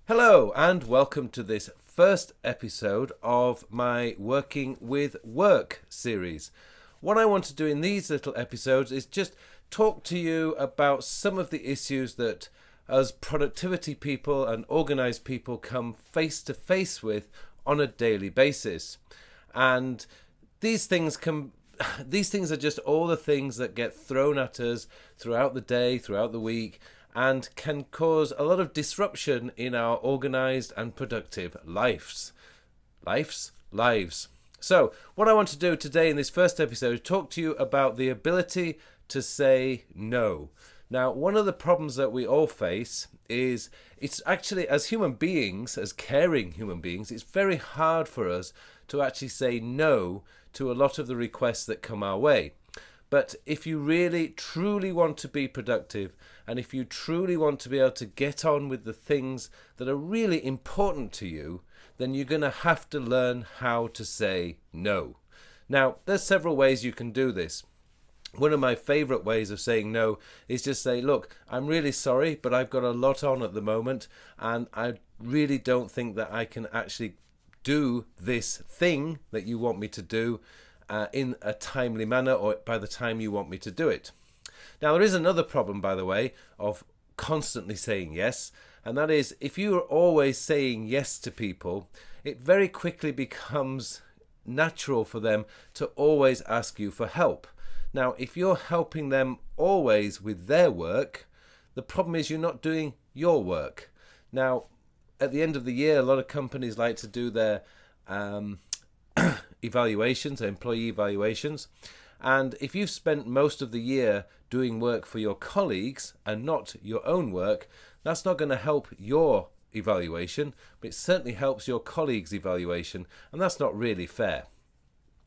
Hello and welcome to this first episode of my Working with Work series. What I want to do in these little episodes is just talk to you about some of the issues that us productivity people and organized people come face to face with on a daily basis. And these things are just all the things that get thrown at us throughout the day, throughout the week, and can cause a lot of disruption in our organized and productive lives. So, what I want to do today in this first episode is talk to you about the ability to say no. Now, one of the problems that we all face is it's actually, as human beings, as caring human beings, it's very hard for us to actually say no to a lot of the requests that come our way. But if you really, truly want to be productive, and if you truly want to be able to get on with the things that are really important to you, then you're going to have to learn how to say no. Now, there's several ways you can do this. One of my favorite ways of saying no is just say, look, I'm really sorry, but I've got a lot on at the moment, and I really don't think that I can actually do this thing that you want me to do in a timely manner or by the time you want me to do it. Now, there is another problem, by the way, of constantly saying yes, and that is if you are always saying yes to people, it very quickly becomes natural for them to always ask you for help. Now, if you're helping them always with their work, the problem is you're not doing your work. Now, at the end of the year, a lot of companies like to do their evaluations, employee evaluations, and if you've spent most of the year doing work for your colleagues and not your own work, that's not going to help your evaluation, but it certainly helps your colleagues' evaluation, and that's not really fair.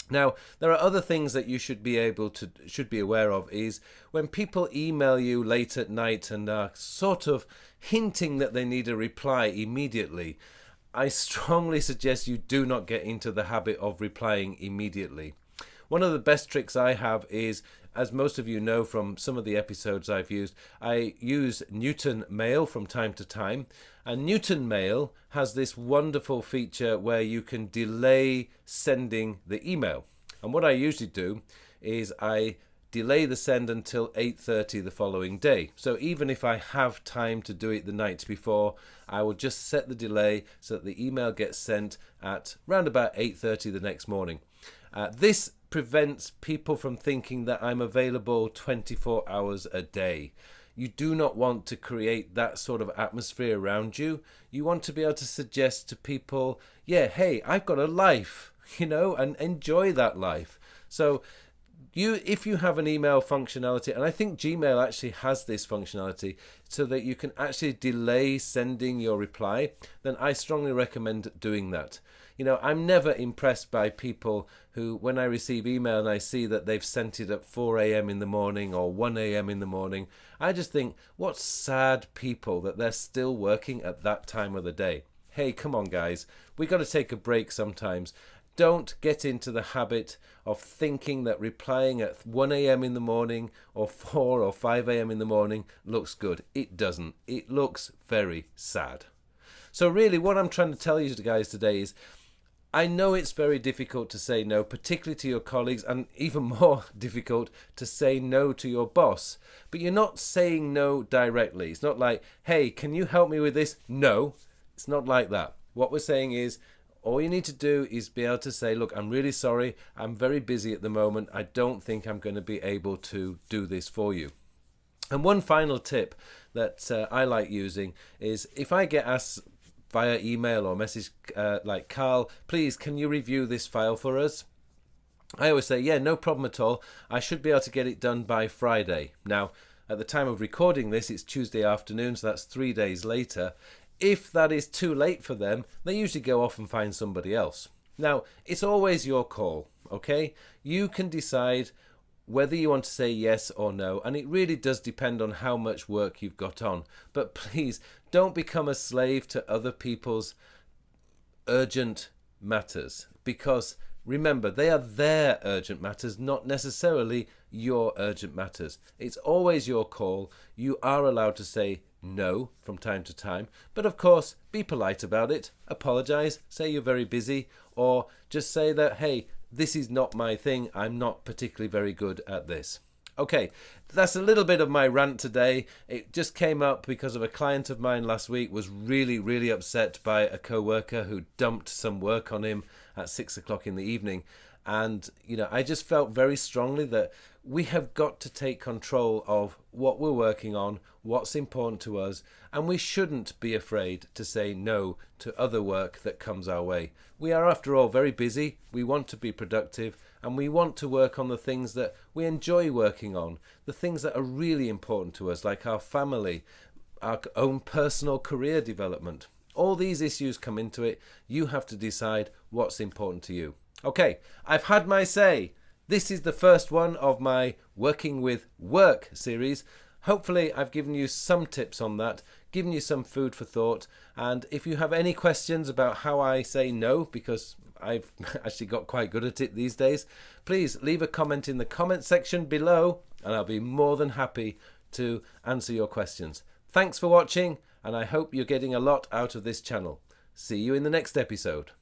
Now, there are other things that you should be aware of is when people email you late at night and are sort of hinting that they need a reply immediately. I strongly suggest you do not get into the habit of replying immediately. One of the best tricks I have is, as most of you know from some of the episodes I've used, I use Newton Mail from time to time. And Newton Mail has this wonderful feature where you can delay sending the email. And what I usually do is I delay the send until 8:30 the following day. So even if I have time to do it the night before, I will just set the delay so that the email gets sent at around about 8:30 the next morning. This prevents people from thinking that I'm available 24 hours a day. You do not want to create that sort of atmosphere around you. You want to be able to suggest to people, yeah, hey, I've got a life, and enjoy that life. So if you have an email functionality, and I think Gmail actually has this functionality so that you can actually delay sending your reply, then I strongly recommend doing that. I'm never impressed by people who, when I receive email and I see that they've sent it at 4 a.m. in the morning or 1 a.m. in the morning, I just think, what sad people that they're still working at that time of the day. Hey, come on, guys. We got to take a break sometimes. Don't get into the habit of thinking that replying at 1 a.m. in the morning or 4 or 5 a.m. in the morning looks good. It doesn't. It looks very sad. So really what I'm trying to tell you guys today is I know it's very difficult to say no, particularly to your colleagues, and even more difficult to say no to your boss. But you're not saying no directly. It's not like, hey, can you help me with this? No, it's not like that. What we're saying is, all you need to do is be able to say, look, I'm really sorry. I'm very busy at the moment. I don't think I'm going to be able to do this for you. And one final tip that I like using is if I get asked via email or message like, Carl, please, can you review this file for us? I always say, yeah, no problem at all. I should be able to get it done by Friday. Now, at the time of recording this, it's Tuesday afternoon, so that's 3 days later. If that is too late for them, they usually go off and find somebody else. Now, it's always your call, okay? You can decide whether you want to say yes or no, and it really does depend on how much work you've got on. But please, don't become a slave to other people's urgent matters, because remember, they are their urgent matters, not necessarily your urgent matters. It's always your call. You are allowed to say no from time to time, but of course, be polite about it, apologize, say you're very busy, or just say that, hey, this is not my thing, I'm not particularly very good at this. Okay, that's a little bit of my rant today. It just came up because of a client of mine last week was really upset by a co-worker who dumped some work on him at 6 o'clock in the evening. And, I just felt very strongly that we have got to take control of what we're working on, what's important to us, and we shouldn't be afraid to say no to other work that comes our way. We are, after all, very busy. We want to be productive, and we want to work on the things that we enjoy working on, the things that are really important to us, like our family, our own personal career development. All these issues come into it. You have to decide what's important to you. Okay, I've had my say. This is the first one of my Working with Work series. Hopefully I've given you some tips on that, given you some food for thought. And if you have any questions about how I say no, because I've actually got quite good at it these days, please leave a comment in the comment section below and I'll be more than happy to answer your questions. Thanks for watching, and I hope you're getting a lot out of this channel. See you in the next episode.